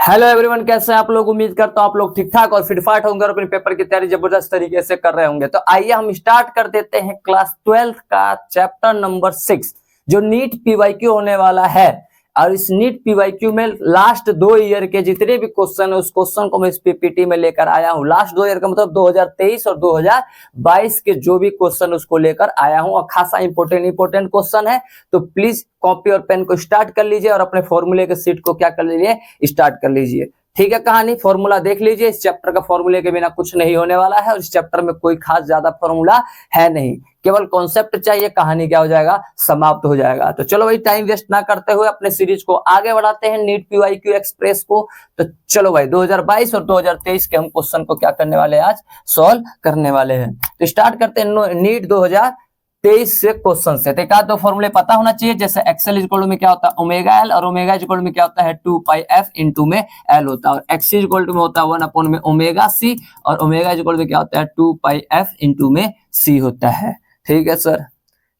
Hello everyone, कैसे हैं आप लोग। उम्मीद करता हूं आप लोग ठीक ठाक और फिटफाट होंगे और अपने पेपर की तैयारी जबरदस्त तरीके से कर रहे होंगे। तो आइए हम स्टार्ट कर देते हैं क्लास 12 का चैप्टर नंबर 6 जो नीट पीवाईक्यू होने वाला है। और इस नीट पीवाईक्यू में लास्ट 2 ईयर के जितने भी क्वेश्चन है उस क्वेश्चन को मैं इस पीपीटी में लेकर आया हूं। लास्ट 2 ईयर का मतलब 2023 और 2022 के जो भी क्वेश्चन उसको लेकर आया हूं और खासा इंपोर्टेंट क्वेश्चन है। तो प्लीज कॉपी और पेन को स्टार्ट कर लीजिए और अपने फॉर्मूले के सीट को क्या कर लीजिए, स्टार्ट कर लीजिए। ठीक है, कहानी फॉर्मूला देख लीजिए। इस चैप्टर का फॉर्मूले के बिना कुछ नहीं होने वाला है और इस चैप्टर में कोई खास ज्यादा फॉर्मूला है नहीं, केवल कॉन्सेप्ट चाहिए, कहानी क्या हो जाएगा, समाप्त हो जाएगा। तो चलो भाई टाइम वेस्ट ना करते हुए अपने सीरीज को आगे बढ़ाते हैं, नीट पीवाईक्यू एक्सप्रेस को। तो चलो भाई 2022 और 2023 के हम क्वेश्चन को क्या करने वाले हैं, आज सॉल्व करने वाले हैं। तो स्टार्ट करते हैं नीट 2023 से क्वेश्चन से। तो एक आध दो फॉर्मूले पता होना चाहिए, जैसे एक्सएल इक्वल में क्या होता है ओमेगा एल और ओमेगा इक्वल में क्या होता है 2 पाई एफ इंटू में एल होता है, और एक्स इक्वल में होता है 1 अपॉन में ओमेगा सी और ओमेगा इक्वल में क्या होता है 2 पाई एफ इंटू में सी होता है। ठीक है सर,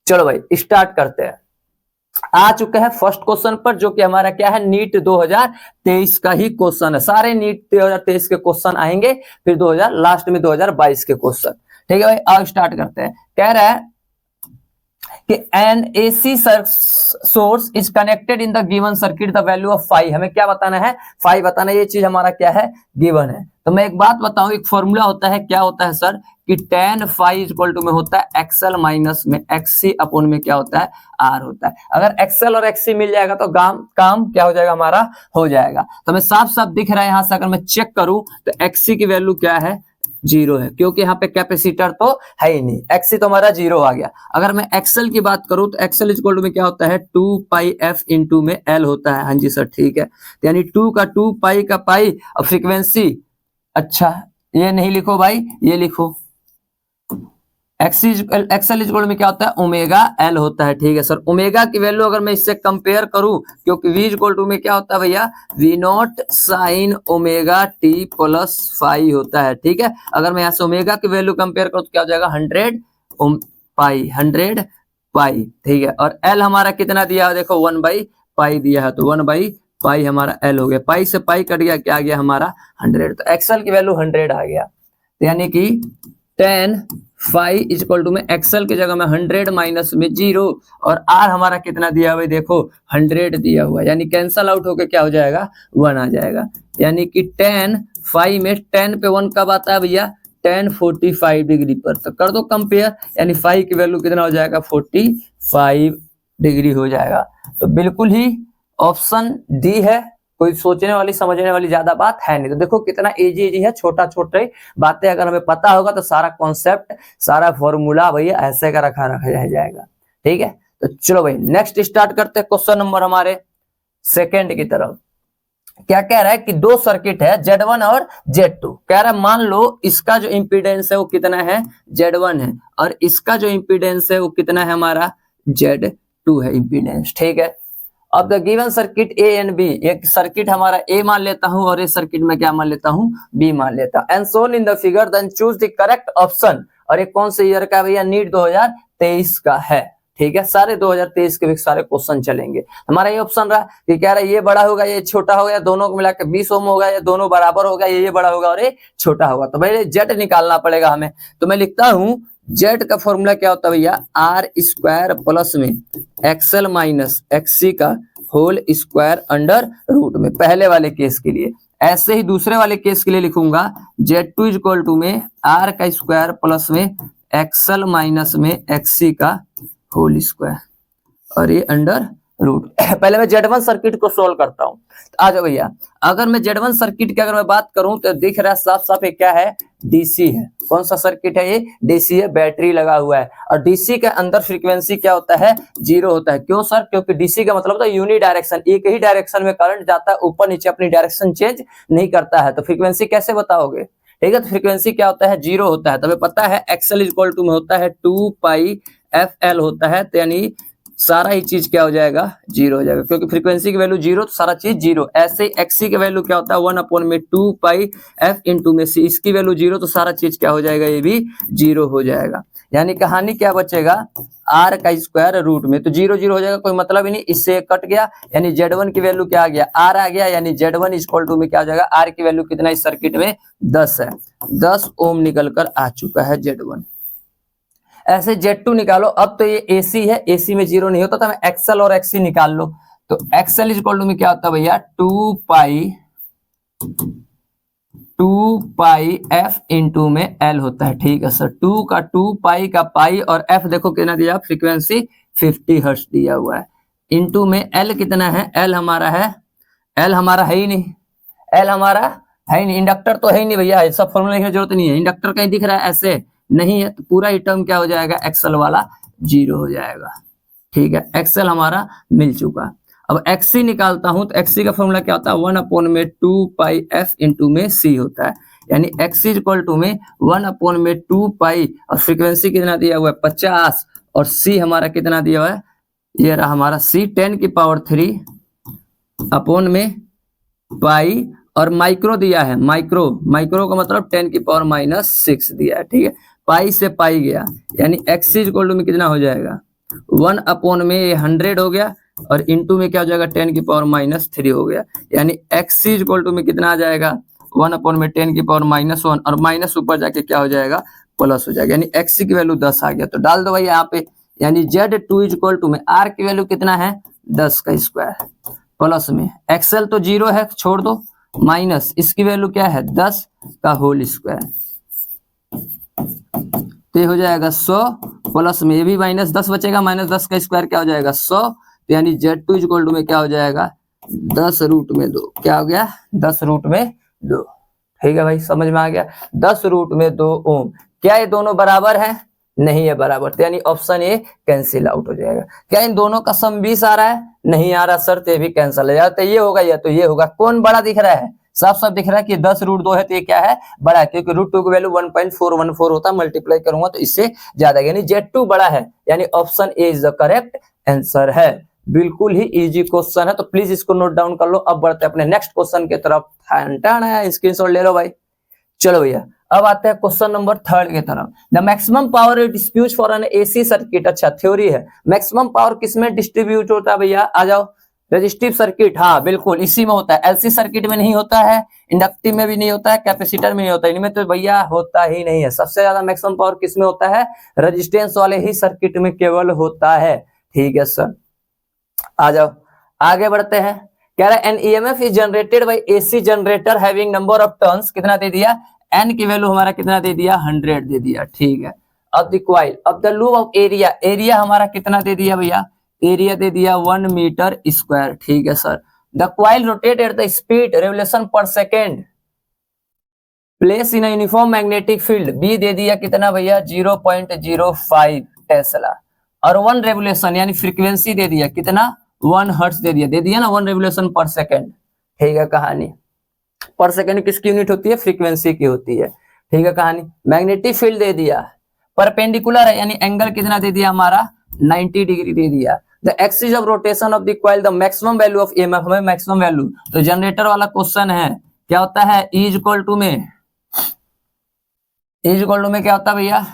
चलो भाई स्टार्ट करते हैं। आ चुके हैं फर्स्ट क्वेश्चन पर, जो कि हमारा क्या है नीट 2023 का ही क्वेश्चन है। सारे नीट 2023 के क्वेश्चन आएंगे, फिर 2000 लास्ट में 2022 के क्वेश्चन। ठीक है भाई, आओ स्टार्ट करते हैं। कह रहा है कि an AC source is connected in the given circuit the value of phi. हमें क्या बताना है, फाई बताना है। ये चीज हमारा क्या है, गिवन है। तो मैं एक बात बताऊं, एक फॉर्मूला होता है, क्या होता है सर, कि tan फाई इक्वल टू में होता है एक्सएल माइनस में एक्सी अपॉन में क्या होता है आर होता है। अगर एक्सएल और एक्सी मिल जाएगा तो काम क्या हो जाएगा, हमारा हो जाएगा। तो मैं साफ साफ दिख रहा है यहां से, अगर मैं चेक करूं तो एक्सी की वैल्यू क्या है, 0 है, क्योंकि यहाँ पे कैपेसिटर तो है ही नहीं। एक्सी तो हमारा 0 आ गया। अगर मैं एक्सएल की बात करूं तो एक्सएल इक्वल टू में क्या होता है 2 पाई एफ इंटू में एल होता है। हाँ जी सर, ठीक है। यानी 2 का 2 पाई का पाई और फ्रीक्वेंसी, अच्छा ये नहीं लिखो भाई, ये लिखो एक्सएल इक्वल में क्या होता है ओमेगा एल होता है। ठीक है सर, ओमेगा की वैल्यू अगर मैं इससे कंपेयर करूं, क्योंकि वी इक्वल टू में क्या होता है भैया V naught sine omega T plus phi होता है। ठीक है, अगर मैं यहाँ से ओमेगा की वैल्यू कंपेयर करूं तो क्या हो जाएगा 100 पाई। ठीक है, और एल हमारा कितना दिया है, देखो 1 बाई पाई दिया है, तो 1 बाई पाई हमारा एल हो गया। पाई से पाई कट गया, क्या आ गया हमारा 100। तो एक्सएल की वैल्यू 100 आ गया। यानी कि tan फाई इक्वल टू में एक्सएल की जगह में 100 माइनस में 0 और आर हमारा कितना दिया हुआ है, देखो 100 दिया हुआ है। यानी कैंसल आउट होकर क्या हो जाएगा 1 आ जाएगा। यानी कि tan फाई में 10 पे 1 कब आता है भैया, tan 45 डिग्री पर। तो कर दो कंपेयर, यानी फाई की वैल्यू कितना हो जाएगा 45 डिग्री हो जाएगा। तो बिल्कुल ही ऑप्शन डी है, कोई सोचने वाली समझने वाली ज्यादा बात है नहीं। तो देखो कितना इजी है, छोटा छोटे बातें अगर हमें पता होगा तो सारा कॉन्सेप्ट सारा फॉर्मूला भैया ऐसे का रखा रह जाएगा। ठीक है, तो चलो भाई नेक्स्ट स्टार्ट करते हैं क्वेश्चन नंबर हमारे सेकंड की तरफ। क्या कह रहा है कि 2 सर्किट है Z1 और Z2। कह रहा है मान लो इसका जो इंपीडेंस है वो कितना है Z1 है और इसका जो इंपीडेंस है वो कितना है हमारा Z2 है इंपीडेंस। ठीक है, अब the given circuit A and B, एक सर्किट हमारा ए मान लेता हूं और एक सर्किट में क्या मान लेता हूं, बी मान लेता हूं। And shown in the figure then choose the correct option. और ये कौन से ईयर का भैया, नीट 2023 का है। ठीक है, सारे 2023 के भी सारे क्वेश्चन चलेंगे। हमारा ये ऑप्शन रहा कि कह रहा है ये बड़ा होगा ये छोटा होगा, दोनों को मिलाकर 20 ओम होगा, या दोनों बराबर होगा, ये बड़ा होगा और ये छोटा होगा। तो भाई जेड निकालना पड़ेगा हमें। तो मैं लिखता हूं जेड का फॉर्मूला क्या होता है भैया, आर स्क्वायर प्लस में एक्सएल माइनस एक्सी का होल स्क्वायर अंडर रूट में, पहले वाले केस के लिए। ऐसे ही दूसरे वाले केस के लिए लिखूंगा Z2 इक्वल टू में आर का स्क्वायर प्लस में एक्सएल माइनस में एक्सी का होल स्क्वायर और ये अंडर रूट। पहले मैं Z1 सर्किट को सोल्व करता हूं। आ जाओ भैया, अगर मैं Z1 सर्किट की अगर मैं बात करूं तो दिख रहा है साफ साफ ये क्या है, डीसी है। कौन सा सर्किट है ये, डीसी है, बैटरी लगा हुआ है। और डीसी के अंदर फ्रीक्वेंसी क्या होता है 0 होता है। क्यों सर, क्योंकि डीसी का मतलब होता है यूनि डायरेक्शन, एक ही डायरेक्शन में करंट जाता है, ऊपर नीचे अपनी डायरेक्शन चेंज नहीं करता है। तो फ्रीक्वेंसी कैसे बताओगे, ठीक है। तो फ्रीक्वेंसी क्या होता है 0 होता है। तो हमें पता है एक्सएल इक्वल टू में होता है 2 पाई एफ एल होता है। तो यानी सारा ही चीज क्या हो जाएगा 0 हो जाएगा, क्योंकि फ्रीक्वेंसी की वैल्यू 0 तो सारा चीज 0। ऐसे ही एक्सी की वैल्यू क्या होता है 1 अपॉन में 2 पाई एफ इंटू में सी, इसकी वैल्यू 0 तो सारा चीज क्या हो जाएगा ये भी 0 हो जाएगा। यानी कहानी क्या बचेगा, आर का स्क्वायर रूट में, तो 0 0 हो जाएगा, कोई मतलब ही नहीं, इससे कट गया, यानी Z1 की वैल्यू क्या आ गया, आर आ गया, यानी Z1 इक्वल टू में क्या हो जाएगा, आर की वैल्यू कितना इस सर्किट में 10 है, 10 ओम निकल कर आ चुका है Z1। ऐसे Z2 निकालो, अब तो ये AC है, AC में 0 नहीं होता, तो हमें XL और XC निकाल लो, तो XL इक्वल टू में क्या होता है भैया, 2 पाई f इंटू में L होता है, ठीक है सर, 2 का 2 पाई का पाई, और f देखो कितना दिया, फ्रीक्वेंसी 50 हर्ट्ज दिया हुआ है, इंटू में L कितना है, L हमारा है ही नहीं, L हमारा है ही नहीं, इंडक्टर तो है ही नहीं भैया, सब फॉर्मूला लिखने की जरूरत नहीं है, इंडक्टर कहीं दिख रहा है ऐसे नहीं है, तो पूरा ही टर्म क्या हो जाएगा, एक्सएल वाला 0 हो जाएगा, ठीक है, एक्सएल हमारा मिल चुका। अब XC निकालता हूं तो XC का फॉर्मूला क्या होता है, 1/2 पाई f इंटू में C होता है, यानी XC इक्वल टू में 1/2 पाई, और फ्रीक्वेंसी कितना दिया हुआ है 50, और C हमारा कितना दिया हुआ है, ये रहा हमारा C 10⁻³ अपॉन में पाई, और माइक्रो दिया है, माइक्रो का मतलब 10⁻⁻6 दिया है, ठीक है, पाई से पाई गया, यानी XC इक्वल टू में कितना हो जाएगा, 1 में ये 100 हो गया, और इंटू में क्या हो जाएगा 10⁻³ हो गया, यानी XC इक्वल टू में कितना आ जाएगा, 1 में 10⁻⁻1, और माइनस ऊपर जाके क्या हो जाएगा, प्लस हो जाएगा, यानी XC की वैल्यू 10 आ गया, तो डाल दो भाई यहाँ पे, यानी Z2 इक्वल टू में R की वैल्यू कितना है, 10 का स्क्वायर, प्लस में XL तो 0 है, छोड़ दो, माइनस इसकी वैल्यू क्या है, 10 का होल स्क्वायर, तो ये हो जाएगा 100, प्लस में ये भी -10 बचेगा, -10 का स्क्वायर क्या हो जाएगा 100, तो यानी Z2 इक्वल टू में क्या हो जाएगा, 10√2, क्या हो गया 10√2, ठीक है भाई, समझ में आ गया, 10√2 ओम, क्या ये दोनों बराबर है, नहीं है बराबर, तो यानी ऑप्शन ए कैंसिल आउट हो जाएगा। क्या इन दोनों का सम 20 आ रहा है, नहीं आ रहा सर, तो ये भी कैंसिल हो जाएगा, तो ये होगा या तो ये होगा, कौन बड़ा दिख रहा है, साफ साफ दिख रहा है कि 10√2 है, तो ये क्या है, बड़ा है, क्योंकि √2 की वैल्यू 1.414 होता है, मल्टीप्लाई करूंगा तो इससे ज्यादा, यानी Z2 बड़ा है, यानी option A is the correct answer है। बिल्कुल ही इजी क्वेश्चन है, तो प्लीज इसको नोट डाउन कर लो। अब बढ़ते हैं अपने नेक्स्ट क्वेश्चन की तरफ, स्क्रीनशॉट ले लो भाई। चलो भैया, अब आते हैं क्वेश्चन नंबर 3 की तरफ। The maximum power distribute for an AC circuit, अच्छा थ्योरी है, मैक्सिमम पावर किसमें डिस्ट्रीब्यूट होता है भैया, आ जाओ, रेजिस्टिव सर्किट, हाँ बिल्कुल इसी में होता है, एलसी सर्किट में नहीं होता है, इंडक्टिव में भी नहीं होता है, कैपेसिटर में नहीं होता है, इनमें तो भैया होता ही नहीं है। सबसे ज्यादा मैक्सिमम पावर किसमें होता है, रेजिस्टेंस वाले ही सर्किट में केवल होता है, ठीक है सर। आ जाओ आगे बढ़ते हैं, कह रहा है an EMF is generated by AC generator having number of turns, कितना दे दिया, एन की वैल्यू हमारा कितना दे दिया, 100 दे दिया, ठीक है। अब द कॉइल, अब the loop of area, area हमारा कितना दे दिया भैया, एरिया दे दिया 1 मीटर स्क्वायर, ठीक है sir. The coil rotate at the speed revolution per second, place in uniform magnetic field, B दे दिया कितना भैया 0.05 टेस्ला, और 1 रेवोल्यूशन यानी फ्रीक्वेंसी दे दिया कितना 1 हर्ट्ज दे दिया ना 1 रेवोल्यूशन पर सेकेंड, ठीक है कहानी। पर सेकेंड किसकी यूनिट होती है, फ्रीक्वेंसी की होती है, ठीक है कहानी। मैग्नेटिक फील्ड दे दिया, परपेंडिकुलर है यानी एंगल कितना दे दिया हमारा 90 डिग्री दे दिया। The axis of rotation of the coil, the maximum value of EMF, हमें मैक्सिमम वैल्यू, तो जनरेटर वाला क्वेश्चन है, क्या होता है E इक्वल टू में, E इक्वल टू में क्या होता है भैया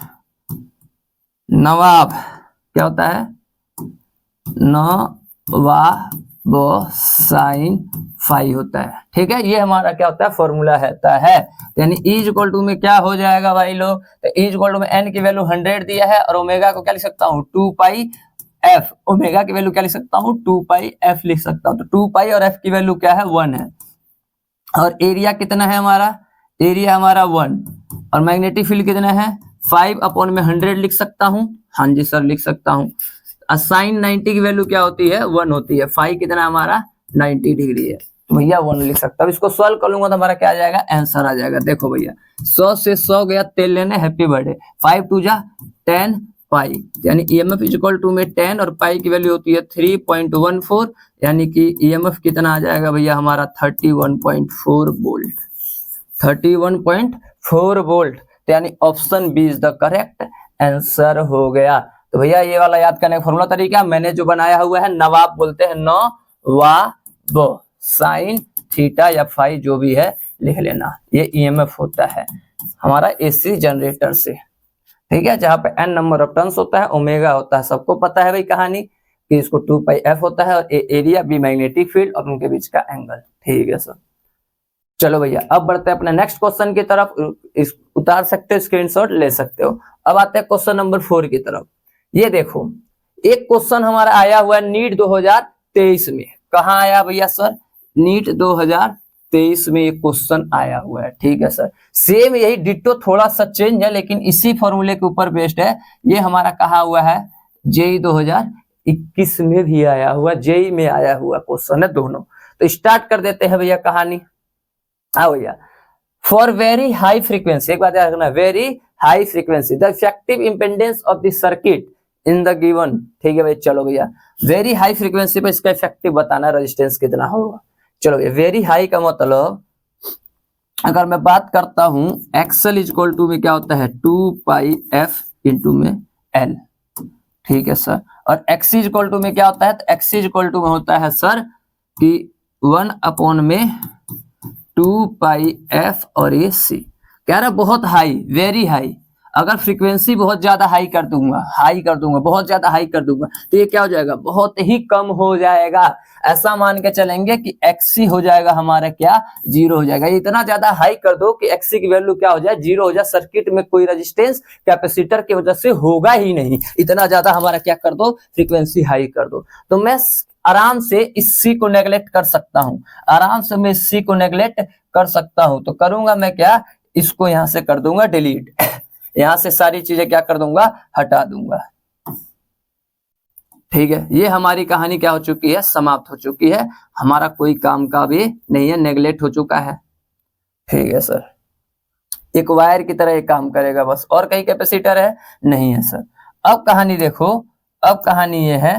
नवाब, क्या होता है नवाब साइन फाई होता है, ठीक है, ये हमारा क्या होता है फॉर्मूला है, यानी E इक्वल टू में क्या हो जाएगा भाई लोग, तो E इक्वल टू में n की वैल्यू 100 दिया है, और ओमेगा को क्या लिख सकता हूँ 2 पाई f, ओमेगा की वैल्यू क्या लिख सकता हूँ 2 पाई f लिख सकता हूँ, तो 2 पाई और f की वैल्यू क्या है 1 है, और एरिया कितना है हमारा, एरिया हमारा 1, और मैग्नेटिक फील्ड कितना है 5/100 लिख सकता हूँ, हाँ जी सर लिख सकता हूँ। साइन 90 की वैल्यू क्या होती है 1 होती है, फाई कितना हमारा 90 डिग्री है, तो भैया 1 लिख सकता हूँ। इसको सॉल्व कर लूंगा तो हमारा क्या आ जाएगा, आंसर आ जाएगा। देखो भैया 100 से 100 गया, तेल लेने, हैप्पी बर्थडे, 5 2 जा 10 पाई, यानी ईएमएफ इक्वल टू में 10 और पाई की वैल्यू होती है 3.14, यानी कि ईएमएफ कितना आ जाएगा भैया हमारा 31.4 वोल्ट, 31.4 वोल्ट, तो यानी option B is the correct answer हो गया। तो भैया ये वाला याद करने का फॉर्मूला तरीका मैंने जो बनाया हुआ है, नवाब बोलते हैं, नवाब साइन थीटा या फाई जो भी है लिख लेना, ये ईएमएफ होता है हमारा एसी जनरेटर से। ठीक है, जहां पे n नंबर ऑफ टर्न्स होता है, ओमेगा होता है, सबको पता है भाई कहानी कि इसको 2 पाई f होता है, और एरिया बी मैग्नेटिक फील्ड और उनके बीच का एंगल। ठीक है सर, चलो भैया अब बढ़ते हैं अपने नेक्स्ट क्वेश्चन की तरफ। उतार सकते हो, स्क्रीनशॉट ले सकते हो। अब आते हैं क्वेश्चन नंबर 4 की तरफ। ये देखो, एक क्वेश्चन हमारा आया हुआ है नीट 2023 में। कहाँ आया भैया सर? नीट 2023 में एक क्वेश्चन आया हुआ है। ठीक है सर, सेम यही डिट्टो, थोड़ा सा चेंज है लेकिन इसी फॉर्मूले के ऊपर बेस्ड है। ये हमारा कहा हुआ है जेई 2021 में भी आया हुआ, जेई में आया हुआ क्वेश्चन है दोनों। तो स्टार्ट कर देते हैं भैया कहानी। हाँ भैया, फॉर वेरी हाई फ्रीक्वेंसी, एक बात याद रखना, very high frequency the effective impedance of the circuit in the given. ठीक है भाई, चलो भैया वेरी हाई फ्रीक्वेंसी पे इसका इफेक्टिव बताना, रेजिस्टेंस कितना होगा। चलो भैया, वेरी हाई का मतलब अगर मैं बात करता हूं एक्सएल इक्वल टू में क्या होता है 2 पाई एफ इंटू में एल। ठीक है सर, और एक्स इक्वल टू में क्या होता है? तो एक्स इक्वल टू में होता है सर कि 1 अपॉन में 2 पाई एफ और ये सी। कह रहा बहुत हाई, वेरी हाई। अगर फ्रीक्वेंसी बहुत ज्यादा हाई कर दूंगा, बहुत ज्यादा हाई कर दूंगा, तो ये क्या हो जाएगा? बहुत ही कम हो जाएगा। ऐसा मान के चलेंगे कि एक्सी हो जाएगा हमारा क्या? 0 हो जाएगा। इतना ज्यादा हाई कर दो कि एक्सी की वैल्यू क्या हो जाए? 0 हो जाए। सर्किट में कोई रेजिस्टेंस कैपेसिटर की वजह से होगा ही नहीं। इतना ज्यादा हमारा क्या कर दो? फ्रीक्वेंसी हाई कर दो। तो मैं आराम से इस सी को नेगलेक्ट कर सकता हूं, आराम से मैं इस सी को नेगलेक्ट कर सकता हूं। तो करूंगा मैं क्या? इसको यहां से कर दूंगा डिलीट, यहां से सारी चीजें क्या कर दूंगा? हटा दूंगा। ठीक है, ये हमारी कहानी क्या हो चुकी है? समाप्त हो चुकी है। हमारा कोई काम का भी नहीं है, नेगलेक्ट हो चुका है। ठीक है सर, एक वायर की तरह एक काम करेगा बस, और कहीं कैपेसिटर है नहीं है सर। अब कहानी देखो, अब कहानी ये है,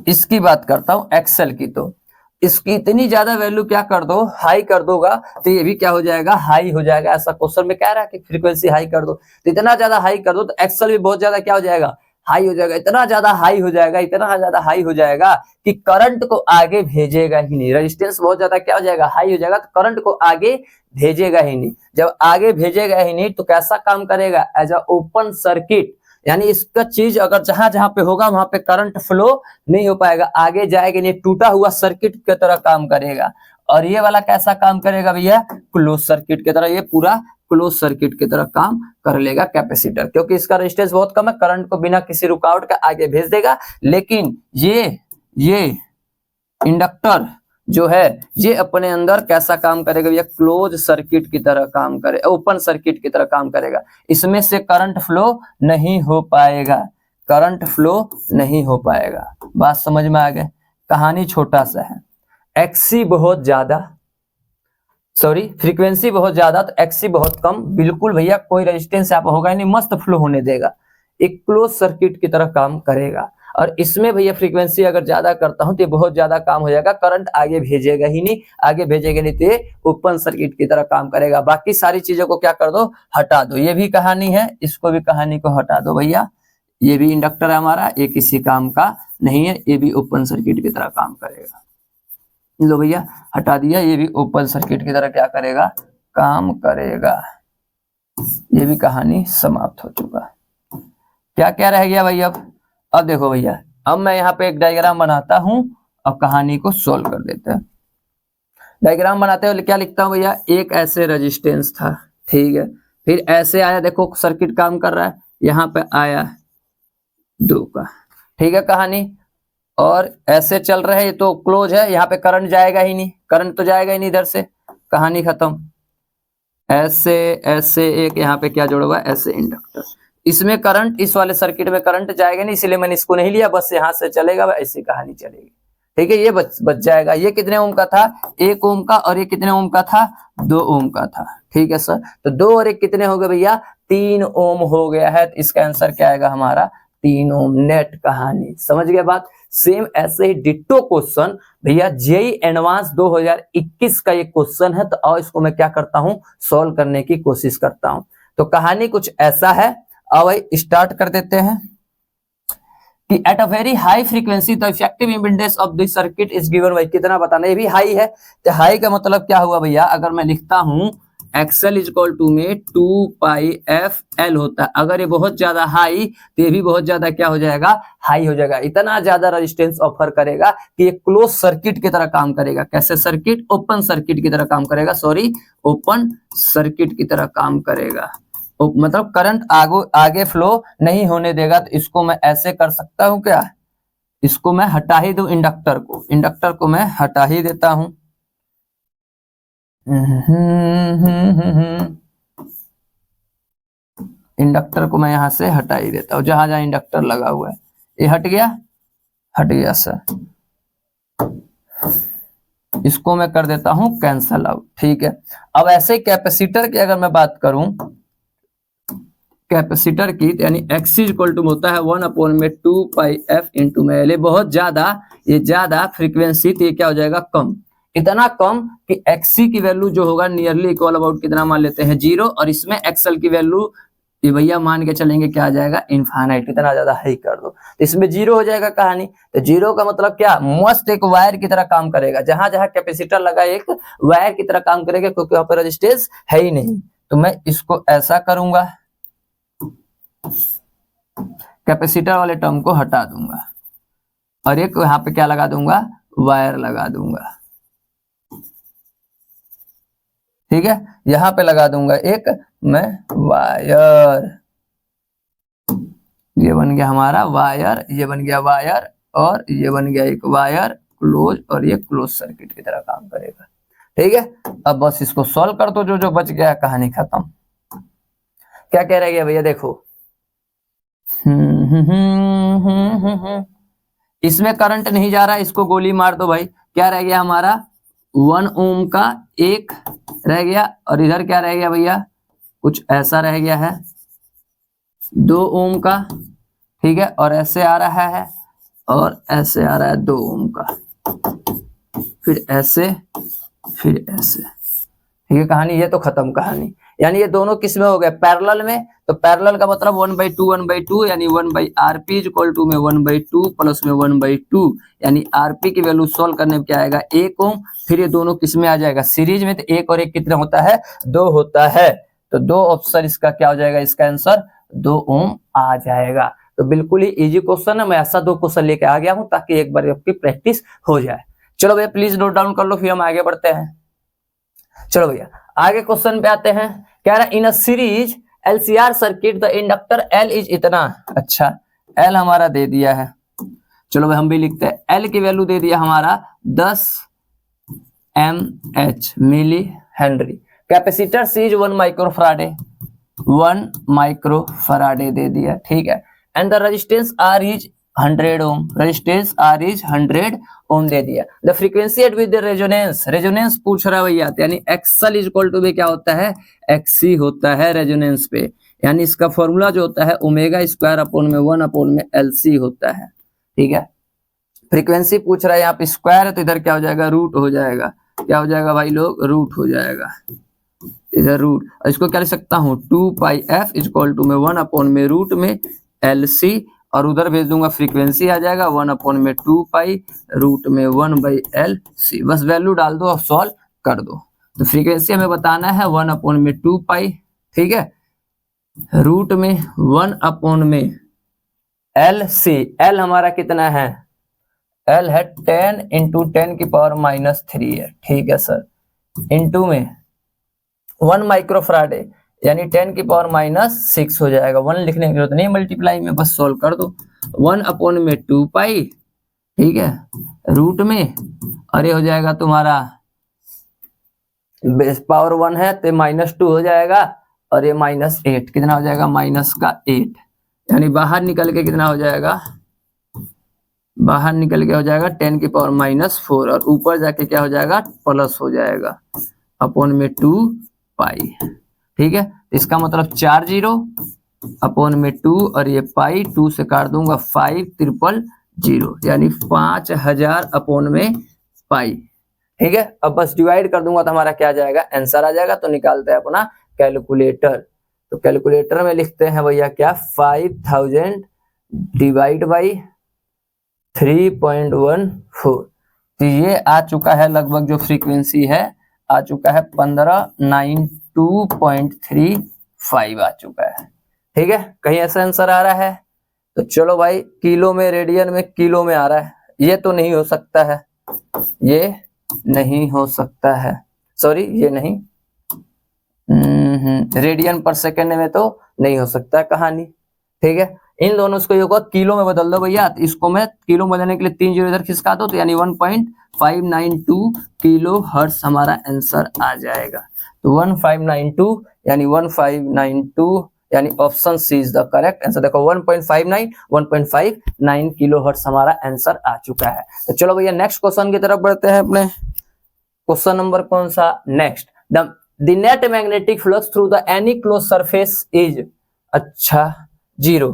इसकी बात करता हूं एक्सेल की। तो इसकी इतनी ज्यादा वैल्यू क्या कर दो? हाई कर दोगा तो ये भी क्या हो जाएगा? हाई हो जाएगा। ऐसा क्वेश्चन में कह रहा है कि फ्रीक्वेंसी हाई कर दो, तो इतना ज्यादा हाई कर दो तो एक्सेल भी बहुत ज्यादा क्या हो जाएगा? हाई हो जाएगा। इतना ज्यादा हाई हो जाएगा, इतना ज्यादा हाई हो जाएगा कि करंट को आगे भेजेगा ही नहीं। रेजिस्टेंस बहुत ज्यादा क्या हो जाएगा? हाई हो जाएगा, तो करंट को आगे भेजेगा ही नहीं। जब आगे भेजेगा ही नहीं तो कैसा काम करेगा? एज अ ओपन सर्किट, यानी इसका चीज अगर जहां जहां पे होगा वहां पे करंट फ्लो नहीं हो पाएगा, आगे जाएगा नहीं, टूटा हुआ सर्किट की तरह काम करेगा। और ये वाला कैसा काम करेगा भैया? क्लोज सर्किट की तरह। ये पूरा क्लोज सर्किट की तरह काम कर लेगा कैपेसिटर, क्योंकि इसका रेजिस्टेंस बहुत कम है, करंट को बिना किसी रुकावट के आगे भेज देगा। लेकिन ये इंडक्टर जो है ये अपने अंदर कैसा काम करेगा भैया? क्लोज सर्किट की तरह काम करे, ओपन सर्किट की तरह काम करेगा। इसमें से करंट फ्लो नहीं हो पाएगा, करंट फ्लो नहीं हो पाएगा। बात समझ में आ गए? कहानी छोटा सा है। एक्सी बहुत ज्यादा, सॉरी फ्रीक्वेंसी बहुत ज्यादा तो एक्सी बहुत कम, बिल्कुल भैया कोई रेजिस्टेंस यहाँ पर होगा ही नहीं, मस्त फ्लो होने देगा, एक क्लोज सर्किट की तरह काम करेगा। और इसमें भैया फ्रीक्वेंसी अगर ज्यादा करता हूं तो ये बहुत ज्यादा काम हो जाएगा, करंट आगे भेजेगा ही नहीं, आगे भेजेगा नहीं तो ये ओपन सर्किट की तरह काम करेगा। बाकी सारी चीजों को क्या कर दो? हटा दो। ये भी कहानी है, इसको भी कहानी को हटा दो भैया। ये भी इंडक्टर है हमारा, ये किसी काम का नहीं है, ये भी ओपन सर्किट की तरह काम करेगा। लो भैया हटा दिया, ये भी ओपन सर्किट की तरह क्या करेगा? काम करेगा। ये भी कहानी समाप्त हो चुका। क्या क्या रह गया भाई? अब देखो भैया, अब मैं यहाँ पे एक डायग्राम बनाता हूं और कहानी को सोल्व कर देते हैं। डायग्राम बनाते हुए क्या लिखता हूं भैया? एक ऐसे रेजिस्टेंस था, ठीक है, फिर ऐसे आया, देखो सर्किट काम कर रहा है, यहाँ पे आया 2 का, ठीक है कहानी, और ऐसे चल रहे हैं, तो क्लोज है, यहाँ पे करंट जाएगा ही नहीं, करंट तो जाएगा ही नहीं इधर से, कहानी खत्म। ऐसे ऐसे एक यहाँ पे क्या जोड़ा हुआ है? ऐसे इंडक्टर, इसमें करंट, इस वाले सर्किट में करंट जाएगा नहीं, इसलिए मैंने इसको नहीं लिया, बस यहाँ से चलेगा, ऐसी कहानी चलेगी। ठीक है, ये बच जाएगा। ये कितने ओम का था? 1 ओम का, और ये कितने ओम का था? 2 ओम का था। ठीक है सर, तो 2 और 1 कितने हो गए भैया? 3 ओम हो गया है। तो इसका आंसर क्या आएगा हमारा? 3 ओम। नेट कहानी समझ गए बात? सेम ऐसे ही डिट्टो क्वेश्चन भैया जेईई एडवांस 2021 का ये क्वेश्चन है। तो आओ इसको मैं क्या करता हूं? सॉल्व करने की कोशिश करता हूं। तो कहानी कुछ ऐसा है, अब स्टार्ट कर देते हैं कि at a very high frequency the effective impedance of the circuit is given by, कितना बताना, ये भी हाई है। तो हाई का मतलब क्या हुआ भैया? अगर मैं लिखता हूं एक्सएल इज इक्वल टू में 2 पाई एफ एल होता है। अगर ये बहुत ज्यादा हाई तो ये भी बहुत ज्यादा क्या हो जाएगा, हाई हो जाएगा। इतना ज्यादा रेजिस्टेंस ऑफर करेगा कि ये क्लोज सर्किट की तरह काम करेगा। कैसे सर्किट? ओपन सर्किट की तरह काम करेगा, सॉरी ओपन सर्किट की तरह काम करेगा। मतलब करंट आगे फ्लो नहीं होने देगा। तो इसको मैं ऐसे कर सकता हूं क्या, इसको मैं हटा ही दूं, इंडक्टर को मैं हटा ही देता हूं। इंडक्टर को मैं यहां से हटा ही देता हूं, जहां जहां इंडक्टर लगा हुआ है। ये हट गया सर। इसको मैं कर देता हूं कैंसल आउट, ठीक है। अब ऐसे कैपेसिटर की अगर मैं बात करूं, कैपेसिटर की, यानी एक्स इक्वल टू होता है 1/2 पाई एफ इंटू में एल। ये बहुत ज्यादा, ये ज्यादा फ्रीक्वेंसी, तो ये क्या हो जाएगा, कम। इतना कम कि एक्सी की वैल्यू जो होगा नियरली इक्वल अबाउट कितना मान लेते हैं, 0। और इसमें एक्सएल की वैल्यू ये भैया मान के चलेंगे क्या आ जाएगा, इनफाइनाइट। कितना ज्यादा हाई कर दो तो इसमें 0 हो जाएगा कहानी। तो 0 का मतलब क्या, मस्त एक वायर की तरह काम करेगा। जहां जहां कैपेसिटर लगा एक वायर की तरह काम करेगा, क्योंकि वहां पर रेजिस्टेंस है ही नहीं। तो मैं इसको ऐसा करूंगा, कैपेसिटर वाले टर्म को हटा दूंगा और एक यहां पे क्या लगा दूंगा, वायर लगा दूंगा, ठीक है। यहां पे लगा दूंगा एक मैं वायर, ये बन गया हमारा वायर, ये बन गया वायर, और ये बन गया एक वायर क्लोज, और ये क्लोज सर्किट की तरह काम करेगा, ठीक है। अब बस इसको सॉल्व कर दो, जो जो बच गया कहानी खत्म। क्या कह रहे हैं भैया, देखो इसमें करंट नहीं जा रहा, इसको गोली मार दो भाई। क्या रह गया हमारा, 1 ओम का एक रह गया, और इधर क्या रह गया भैया, कुछ ऐसा रह गया है 2 ओम का, ठीक है। और ऐसे आ रहा है, और ऐसे आ रहा है 2 ओम का, फिर ऐसे, फिर ऐसे, ठीक है। कहानी ये तो खत्म कहानी। यानी ये दोनों किस में हो गए, पैरेलल में। तो पैरेलल का मतलब 1/2 यानी 1/RP इक्वल टू में 1/2 प्लस में 1/2, यानी आरपी की वैल्यू सॉल्व करने में क्या आएगा, 1 ओम। फिर ये दोनों किस में आ जाएगा, सीरीज में। तो 1 और 1 कितना होता है, 2 होता है। तो 2 ऑप्शन इसका क्या हो जाएगा, इसका आंसर 2 ओम आ जाएगा। तो बिल्कुल ही इजी क्वेश्चन है। मैं ऐसा 2 क्वेश्चन लेके आ गया हूं ताकि एक बार आपकी प्रैक्टिस हो जाए। चलो भैया प्लीज नोट डाउन कर लो, फिर हम आगे बढ़ते हैं। चलो भैया आगे क्वेश्चन पे आते हैं। कह रहा है in a series LCR circuit the inductor L is इतना। अच्छा, एल हमारा दे दिया है, चलो भाई हम भी लिखते हैं। एल की वैल्यू दे दिया हमारा 10 mH milli henry. Capacitor series 1 microfarad, 1 microfarad दे दिया, ठीक है। And the resistance R is 100 ohm, resistance R is 100 ohm दे दिया। The frequency at with the resonance, resonance पूछ रहा है भैया, यानी एक्सएल इज इक्वल टू में क्या होता है, एक्सी होता है रेजोनेंस पे। यानी इसका फॉर्मूला जो होता है ओमेगा स्क्वायर अपॉन में 1 अपॉन में एलसी होता है, ठीक है। फ्रीक्वेंसी पूछ रहा है, यहाँ पे स्क्वायर है तो इधर क्या हो जाएगा, रूट हो जाएगा। क्या हो जाएगा भाई लोग, रूट हो जाएगा, इधर रूट। इसको क्या लिख सकता हूँ, 2 पाई एफ इज इक्वल टू में 1 अपॉन में रूट में एलसी, और उधर भेज दूंगा फ्रीक्वेंसी आ जाएगा 1 अपॉन में 2 पाई रूट में 1/LC। बस वैल्यू डाल दो और सॉल्व कर दो। तो फ्रीक्वेंसी हमें बताना है 1 अपॉन में 2 पाई, ठीक है, रूट में 1 अपॉन में LC। एल हमारा कितना है, एल है 10 इंटू 10 की पावर -3 है, ठीक है सर। इंटू में 1 माइक्रोफराडे यानी 10 की पावर -6 हो जाएगा। 1 लिखने की जरूरत नहीं मल्टीप्लाई में, बस सोल्व कर दो। 1 अपॉन में 2 पाई, ठीक है, रूट में, और ये हो जाएगा तुम्हारा बेस पावर 1 है तो -2 हो जाएगा, और ये -8 कितना हो जाएगा, -8, यानी बाहर निकल के कितना हो जाएगा, बाहर निकल के हो जाएगा 10 की पावर -4, और ऊपर जाके क्या हो जाएगा, प्लस हो जाएगा अपॉन में 2 पाई, ठीक है। इसका मतलब 4 0 अपॉन में 2, और ये पाई 2 से काट दूंगा 5300, यानी 5000 अपॉन में पाई, ठीक है। अब बस डिवाइड कर दूंगा तो हमारा क्या आ जाएगा, आंसर आ जाएगा। तो निकालते हैं अपना कैलकुलेटर। तो कैलकुलेटर में लिखते हैं भैया क्या, 5000 डिवाइड बाई 3.14। तो ये आ चुका है लगभग, जो फ्रीक्वेंसी है आ चुका है 1592 2.35 आ चुका है। ठीक है, कहीं ऐसा आंसर आ रहा है? तो चलो भाई, किलो में, रेडियन में, किलो में आ रहा है, ये तो नहीं हो सकता है, ये नहीं हो सकता है, सॉरी ये नहीं, रेडियन पर सेकेंड में तो नहीं हो सकता है कहानी। ठीक है, इन दोनों को होगा किलो में बदल दो भैया, तो इसको मैं किलो में बदलने के लिए 3 जीरो इधर खिसका दो, तो यानी 1.592 किलो हर्ट्ज हमारा आंसर आ जाएगा। तो 1592 यानी 1592 यानी option C is the correct answer. देखो 1.59 किलो हर्ट्ज हमारा आंसर आ चुका है। तो चलो भैया नेक्स्ट क्वेश्चन की तरफ बढ़ते हैं अपने। क्वेश्चन नंबर कौन सा? Next, the net magnetic flux through the any close surface is, अच्छा zero.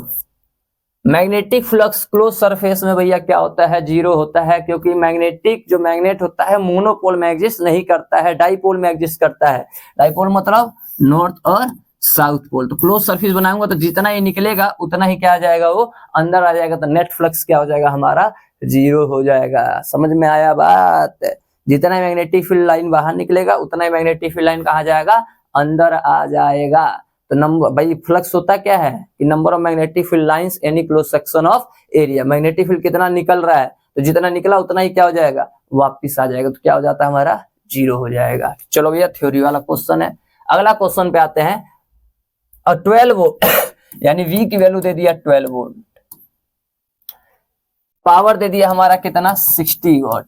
Magnetic flux close surface में भैया क्या होता है? जीरो होता है, क्योंकि मैग्नेटिक जो मैग्नेट होता है मोनोपोल में एग्जिस्ट नहीं करता है, डाइपोल में एग्जिस्ट करता है। डाइपोल मतलब नॉर्थ और साउथ पोल। तो क्लोज सरफेस बनाऊंगा तो जितना ही निकलेगा उतना ही क्या आ जाएगा, वो अंदर आ जाएगा, तो नेट फ्लक्स क्या हो जाएगा हमारा? जीरो हो जाएगा। समझ में आया बात? जितना ही मैग्नेटिक फील्ड लाइन बाहर निकलेगा उतना ही मैग्नेटिक फील्ड लाइन कहाँ जाएगा? अंदर आ जाएगा। तो नंबर भाई फ्लक्स होता क्या है कि number of magnetic field lines any close section of area. Magnetic field कितना निकल रहा है, तो जितना निकला उतना ही क्या हो जाएगा? वापिस आ जाएगा। तो क्या हो जाता है हमारा? जीरो हो जाएगा। चलो भैया थ्योरी वाला क्वेश्चन है। अगला क्वेश्चन पे आते हैं। और 12 वोल्ट यानी V की वैल्यू दे दिया 12 वोल्ट, पावर दे दिया हमारा कितना? 60 वॉट।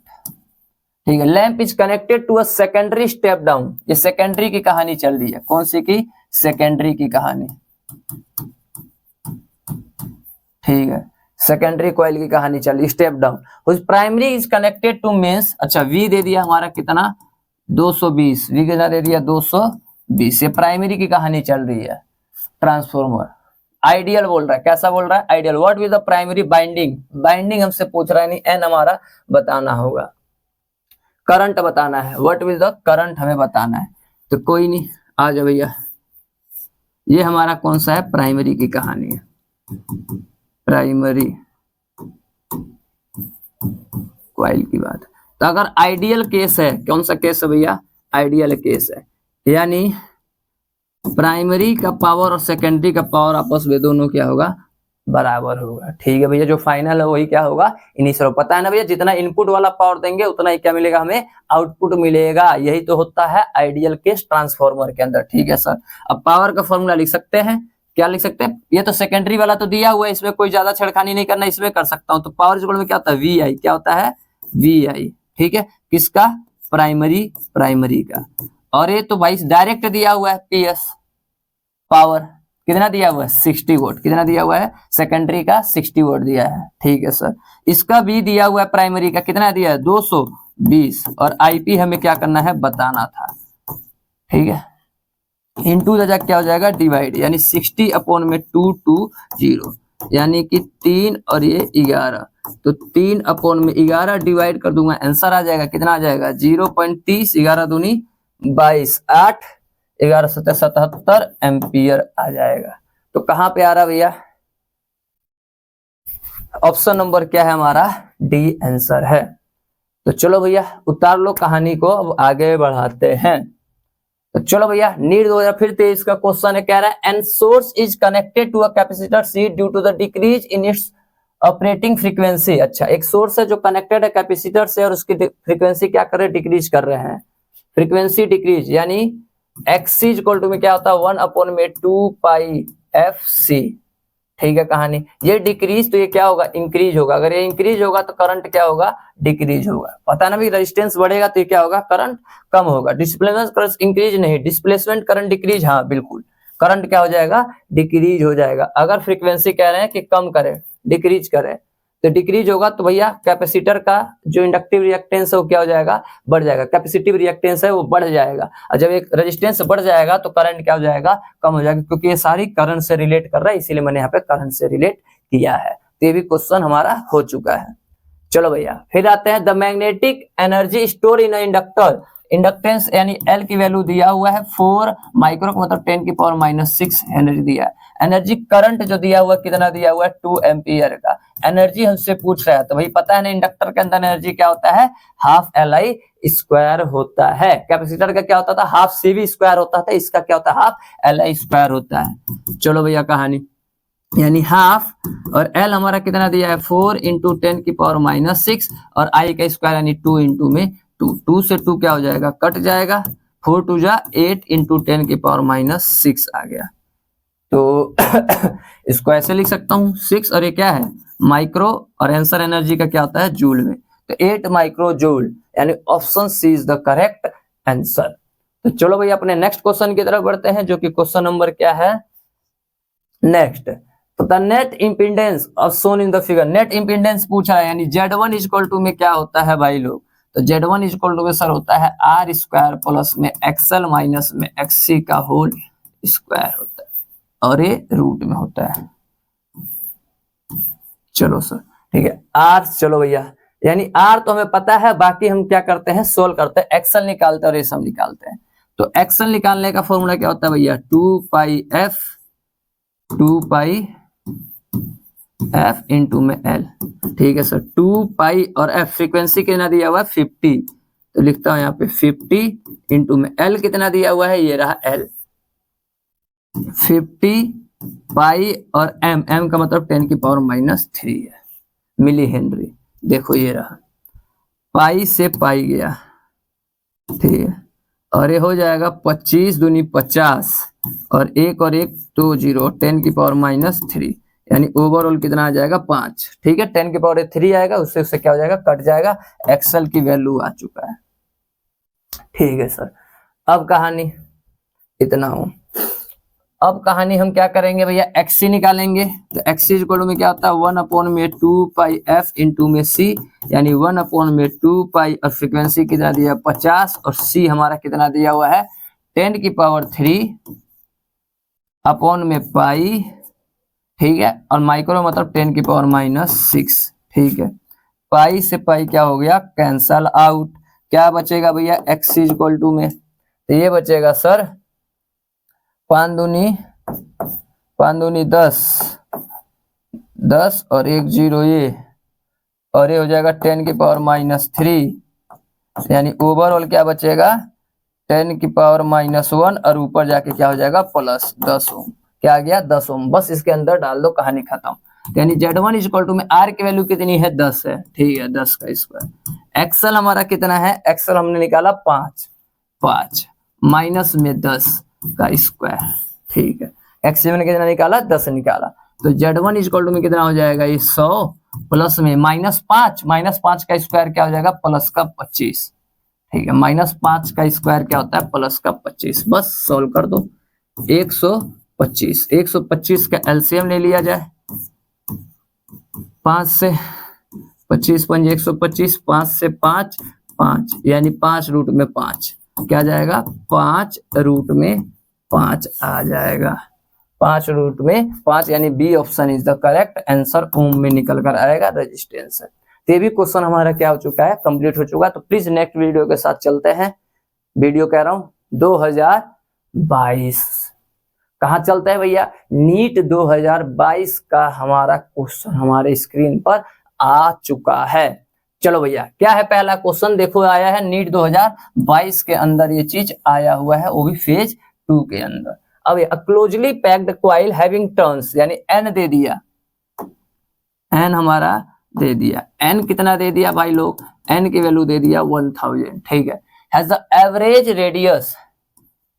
ठीक है, lamp is connected to a secondary step down. ये सेकेंडरी की कहानी चल रही है। कौन सी की? सेकेंडरी की कहानी। ठीक है, सेकेंडरी कॉइल की कहानी चल रही, स्टेप डाउन। उस primary is connected to mains, अच्छा V दे दिया हमारा कितना? 220। V कितना दे दिया? 220। ये प्राइमरी की कहानी चल रही है। ट्रांसफॉर्मर आइडियल बोल रहा है। कैसा बोल रहा है? Ideal. What with the primary binding? Binding हमसे पूछ रहा है, नहीं एन हमारा बताना होगा। करंट बताना है, व्हाट विद द करंट हमें बताना है। तो कोई नहीं, आ जाओ भैया। ये हमारा कौन सा है? प्राइमरी की कहानी है। प्राइमरी कॉइल की बात। तो अगर आइडियल केस है, कौन सा केस है भैया? आइडियल केस है, यानी प्राइमरी का पावर और सेकेंडरी का पावर आपस में दोनों क्या होगा? बराबर होगा। ठीक है भैया, जो फाइनल है वही क्या होगा? इनिशियल। पता है ना भैया, जितना इनपुट वाला पावर देंगे उतना ही क्या मिलेगा हमें? आउटपुट मिलेगा। यही तो होता है आइडियल केस ट्रांसफॉर्मर के अंदर। ठीक है सर, अब पावर का फॉर्मूला लिख सकते हैं। क्या लिख सकते हैं? ये तो सेकेंडरी वाला तो दिया हुआ है, इसमें कोई ज्यादा छेड़खानी नहीं करना, इसमें कर सकता हूँ। तो पावर इक्वल में क्या होता है? VI। क्या होता है? VI। ठीक है, किसका? प्राइमरी का। और ये तो भाई डायरेक्ट दिया हुआ है PS। पावर कितना दिया हुआ है? 60 वोट। कितना दिया हुआ है? सेकेंडरी का 60 वोट दिया है। ठीक है सर, इसका भी दिया हुआ है प्राइमरी का। कितना दिया है? 220। और IP हमें क्या करना है? बताना था। ठीक है, इंटू क्या हो जाएगा? डिवाइड, यानी 60 अपॉन में 220, यानी कि 3 और ये 11। तो 3 अपॉन में 11 डिवाइड कर दूंगा, आंसर आ जाएगा। कितना आ जाएगा? 0.30। 11 दूनी 22, 8 11 7 77 एम्पियर आ जाएगा। तो कहां पे आ रहा भैया? ऑप्शन नंबर क्या है हमारा? डी आंसर है। तो चलो भैया उतार लो कहानी को, अब आगे बढ़ाते हैं। तो चलो भैया नीट 2023 का क्वेश्चन है, कह रहा है an source is connected to a capacitor C due to the decrease in its operating frequency. अच्छा, एक सोर्स है जो कनेक्टेड है कैपेसिटर से और उसकी फ्रीक्वेंसी क्या कर रहे हैं? डिक्रीज कर रहे हैं। फ्रीक्वेंसी डिक्रीज यानी Xc इक्वल टू में क्या होता है? 1 अपॉन में 2πfc। ठीक है कहानी, ये डिक्रीज तो ये क्या होगा? इंक्रीज होगा। अगर ये इंक्रीज होगा तो करंट क्या होगा? डिक्रीज होगा। पता ना भी, रेजिस्टेंस बढ़ेगा तो ये क्या होगा? करंट कम होगा। डिस्प्लेसमेंट करंट इंक्रीज नहीं, डिस्प्लेसमेंट करंट डिक्रीज। हाँ बिल्कुल, करंट क्या हो जाएगा? डिक्रीज हो जाएगा। अगर फ्रीक्वेंसी कह रहे हैं कि कम करे, डिक्रीज करे, तो डिक्रीज होगा तो भैया कैपेसिटर का जो इंडक्टिव रिएक्टेंस है वो क्या हो जाएगा? बढ़ जाएगा। कैपेसिटिव रिएक्टेंस है वो बढ़ जाएगा। और जब एक रेजिस्टेंस बढ़ जाएगा तो करंट क्या हो जाएगा? कम हो जाएगा, क्योंकि ये सारी करंट से रिलेट कर रहा है, इसीलिए मैंने यहाँ पे करंट से रिलेट किया है। तो ये भी क्वेश्चन हमारा हो चुका है। चलो भैया फिर आते हैं, the magnetic energy store in inductor inductance यानी एल की वैल्यू दिया हुआ है 4 माइक्रो मतलब 10⁻⁻6 हेनरी दिया है। एनर्जी करंट जो दिया हुआ कितना दिया हुआ है 2 एम्पियर का। एनर्जी हमसे पूछ रहा है तो भाई पता है ना इंडक्टर के अंदर एनर्जी क्या होता है हाफ LI स्क्वायर होता है। कैपेसिटर का क्या होता था हाफ CV स्क्वायर होता था, इसका क्या होता है हाफ LI स्क्वायर होता है। चलो भैया कहानी यानी हाफ और L हमारा कितना दिया है 4 × 10⁻⁻6 और I का स्क्वायर यानी 2 × में 2 से 2 क्या हो जाएगा कट जाएगा 4 2 जा 8 × 10⁻⁻6 आ गया। तो इसको ऐसे लिख सकता हूँ 6 और ये क्या है माइक्रो और आंसर एनर्जी का क्या होता है जूल में, तो 8 माइक्रो जूल यानी option C is the correct answer. तो चलो भाई अपने नेक्स्ट क्वेश्चन की तरफ बढ़ते हैं जो कि क्वेश्चन नंबर क्या है नेक्स्ट। तो the net impedance of shown in the figure, net impedance पूछा है यानी Z1 इक्वल टू में क्या होता है भाई लोग, तो Z1 इक्वल टू में सर होता है R स्क्वायर प्लस में XL माइनस में XC का होल स्क्वायर होता है और ये रूट में होता है। चलो सर ठीक है R, चलो भैया यानी R तो हमें पता है, बाकी हम क्या करते हैं सोल्व करते हैं, XL निकालते हैं और ये सब निकालते हैं। तो XL निकालने का फॉर्मूला क्या होता है भैया 2πf इंटू में L, ठीक है सर 2π और F फ्रीक्वेंसी कितना दिया हुआ है 50, तो लिखता हूं यहाँ पे 50 इंटू में L कितना दिया हुआ है ये रहा L 50 पाई और M का मतलब 10⁻³ है मिली हेनरी। देखो ये रहा पाई से पाई गया ठीक है और ये हो जाएगा 25 दूनी 50 और एक 2 0 10⁻³ यानी ओवरऑल कितना आ जाएगा 5, ठीक है 10⁻³ आएगा उससे उससे क्या हो जाएगा कट जाएगा, एक्सेल की वैल्यू आ चुका है। ठीक है सर अब कहानी इतना हो, अब कहानी हम क्या करेंगे भैया XC निकालेंगे। तो XC इक्वल में क्या होता है 1/2πf इंटू में C यानी 1/2π और फ्रीक्वेंसी कितना दिया 50 और C हमारा कितना दिया हुआ है 10⁻³ अपॉन में पाई, ठीक है और माइक्रो मतलब 10⁻⁻6, ठीक है पाई से पाई क्या हो गया कैंसल आउट, क्या बचेगा भैया XC इक्वल टू में, तो ये बचेगा सर 5 दूनी 10 और 1 0 ये और ये हो जाएगा 10⁻³ यानी ओवरऑल क्या बचेगा 10⁻⁻1 और ऊपर जाके क्या हो जाएगा प्लस 10 ओम, क्या आ गया 10 ओम, बस इसके अंदर डाल दो कहानी खत्म। यानी Z1 इक्वल टू में R की वैल्यू कितनी है 10 है, ठीक है 10 का स्क्वायर। XL हमारा कितना है XL हमने निकाला 5 माइनस में 10 का स्क्वायर, ठीक है XC में कितना निकाला 10 निकाला, तो Z1 इक्वल टू में कितना हो जाएगा ये 100 प्लस में -5 का स्क्वायर क्या हो जाएगा प्लस का 25, ठीक है -5 का स्क्वायर क्या होता है प्लस का 25, बस सोल्व कर दो 125 का एलसीएम ले लिया जाए 5 से 25 पंजे 125 5 से 5 यानी 5 रूट में 5 क्या जाएगा 5 रूट में 5 आ जाएगा, 5 रूट में 5 यानी B option is the correct answer, ohm में निकल कर आएगा रेजिस्टेंस। तो ये भी क्वेश्चन हमारा क्या हो चुका है कंप्लीट हो चुका है। तो प्लीज नेक्स्ट वीडियो के साथ चलते हैं, वीडियो कह रहा हूँ 2022 कहाँ चलता है भैया नीट 2022 का हमारा क्वेश्चन हमारे स्क्रीन पर आ चुका है। चलो भैया क्या है पहला क्वेश्चन देखो आया है नीट 2022 के अंदर ये चीज आया हुआ है वो भी फेज 2 के अंदर। अब ये closely packed coil having turns यानी एन दे दिया, एन हमारा दे दिया, एन कितना दे दिया भाई लोग एन की वैल्यू दे दिया 1000, ठीक है हैज द एवरेज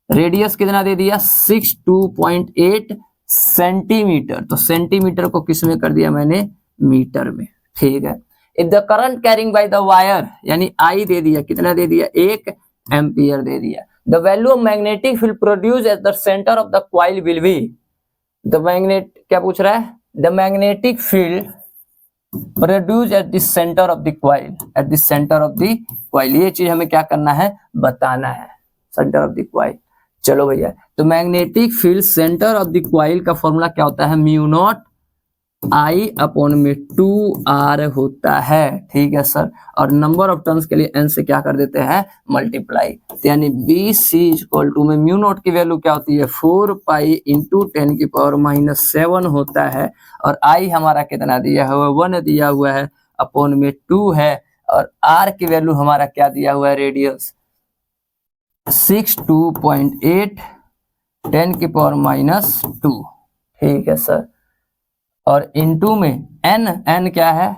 रेडियस कितना दे दिया 62.8 सेंटीमीटर, तो सेंटीमीटर को किस में कर दिया मैंने मीटर में, ठीक है। If the current carrying by the wire यानी आई दे दिया कितना दे दिया 1 एम्पियर दे दिया। The value of magnetic field produce at the centre of the coil will be, the magnet क्या पूछ रहा है the magnetic field produce at the centre of the coil, at the centre of the coil, ये चीज हमें क्या करना है बताना है सेंटर ऑफ द कॉइल। चलो भैया तो magnetic field centre of the coil का फॉर्मूला क्या होता है म्यू नॉट I अपॉन में 2R होता है, ठीक है सर। और नंबर ऑफ टर्न्स के लिए n से क्या कर देते हैं, मल्टीप्लाई। तो यानी BC इक्वल टू में म्यू नोट की वैल्यू क्या होती है, 4 पाई इंटू 10 की पावर -7 होता है। और I हमारा कितना दिया हुआ है, 1 दिया हुआ है, अपॉन में 2 है। और R की वैल्यू हमारा क्या दिया हुआ है, रेडियस 62.8 10 की पावर -2, ठीक है सर। और इनटू में n क्या है,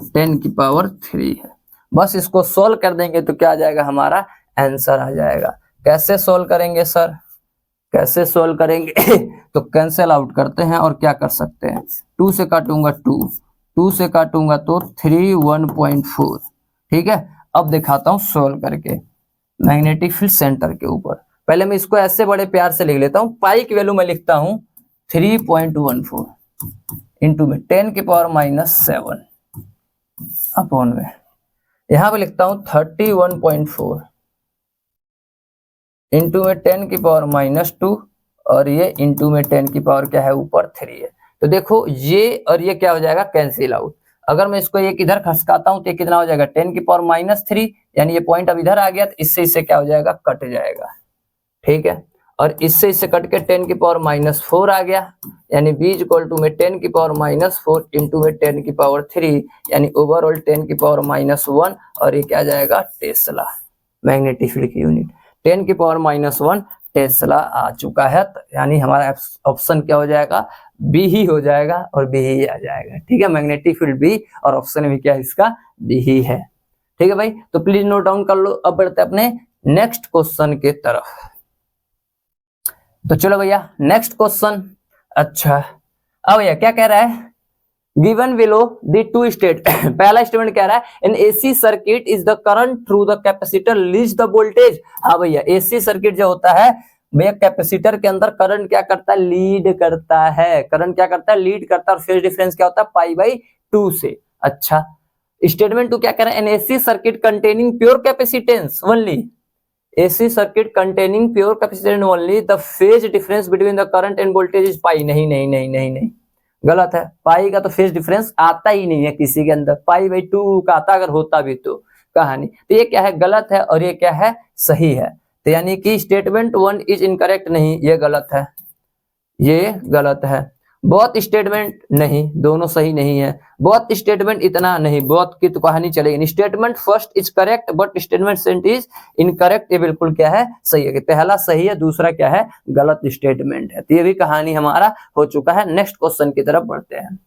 10 की पावर 3 है। बस इसको सोल्व कर देंगे तो क्या आ जाएगा, हमारा आंसर आ जाएगा। कैसे सोल्व करेंगे सर, कैसे सोल्व करेंगे तो कैंसिल आउट करते हैं और क्या कर सकते हैं, 2 से काटूंगा 2, 2 से काटूंगा तो 3 1.4, ठीक है। अब दिखाता हूं सोल्व करके मैग्नेटिक फील्ड सेंटर के ऊपर। पहले मैं इसको ऐसे बड़े प्यार से लिख लेता हूं। पाई की वैल्यू मैं लिखता हूं 3.14 इंटू में 10 की पावर -7 अपॉन में, यहां पे लिखता हूं 31.4 इंटू में 10 की पावर -2 और ये इंटू में 10 की पावर क्या है, ऊपर 3 है। तो देखो ये और ये क्या हो जाएगा, कैंसिल आउट। अगर मैं इसको एक इधर खसकाता हूं तो ये कितना हो जाएगा, 10 की पावर -3, यानी ये पॉइंट अब इधर आ गया, तो इससे क्या हो जाएगा, कट जाएगा, ठीक है। और इससे कट के 10 की पावर -4 आ गया, यानी b इक्वल टू में 10 की पावर -4 इंटू में 10 की पावर 3, यानी ओवरऑल 10 की पावर -1। और ये क्या जाएगा, टेस्ला, मैग्नेटिक फील्ड की यूनिट 10 की पावर -1 टेस्ला आ चुका है। यानी हमारा ऑप्शन क्या हो जाएगा, बी ही हो जाएगा और बी ही आ जाएगा, ठीक है। मैग्नेटिक फील्ड बी और ऑप्शन भी क्या है इसका, बी ही है, ठीक है भाई। तो प्लीज नोट डाउन कर लो। अब बढ़ते अपने नेक्स्ट क्वेश्चन के तरफ। तो चलो भैया नेक्स्ट क्वेश्चन। अच्छा अब भैया क्या कह रहा है, given below the two state पहला स्टेटमेंट कह रहा है in AC circuit is the current through the capacitor leads the voltage. हाँ भैया एसी सर्किट जो होता है भैया, कैपेसिटर के अंदर करंट क्या करता है, लीड करता है। करंट क्या करता है, लीड करता है। और फेज डिफरेंस क्या होता है, π/2 से। अच्छा स्टेटमेंट 2 क्या कह रहा है, N AC circuit containing pure capacitance only, AC circuit containing pure capacitance only, the phase difference between the current and voltage is pi। नहीं नहीं नहीं नहीं नहीं, गलत है। पाई का तो फेज डिफरेंस आता ही नहीं है किसी के अंदर, π/2 का आता अगर होता भी तो कहानी। तो ये क्या है, गलत है। और ये क्या है, सही है। तो यानी कि स्टेटमेंट 1 इज इनकरेक्ट, नहीं ये गलत है, ये गलत है। बहुत स्टेटमेंट नहीं, दोनों सही नहीं है। बहुत स्टेटमेंट इतना नहीं, बहुत की तो कहानी चलेगी। Statement first is correct but statement second is incorrect, ये बिल्कुल क्या है, सही है। कि पहला सही है, दूसरा क्या है, गलत स्टेटमेंट है। तो ये भी कहानी हमारा हो चुका है। नेक्स्ट क्वेश्चन की तरफ बढ़ते हैं।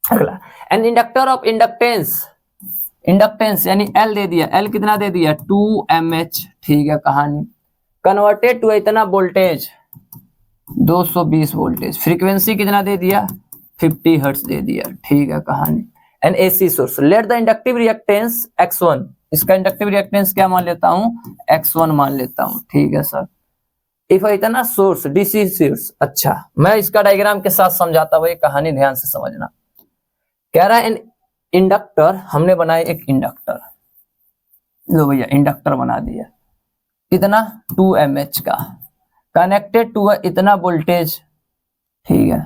अगला, an inductor of inductance, inductance यानी L दे दिया, L कितना दे दिया, 2mH, ठीक है कहानी। कन्वर्टेड टू इतना वोल्टेज 220 वोल्टेज, फ्रीक्वेंसी कितना दे दिया, 50 हर्ट्ज दे दिया, ठीक है कहानी। N AC source, let the inductive reactance x1, इसका इंडक्टिव रिएक्टेंस क्या मान लेता हूं, x1 मान लेता हूं, ठीक है सर। इफ इतना सोर्स डीसी सोर्स, अच्छा मैं इसका डायग्राम के साथ समझाता हुआ, ये कहानी ध्यान से समझना। कह रहा है इन इंडक्टर, हमने बनाया एक इंडक्टर, लो भैया इंडक्टर बना दिया, कितना 2mH का, कनेक्टेड टू इतना वोल्टेज, ठीक है।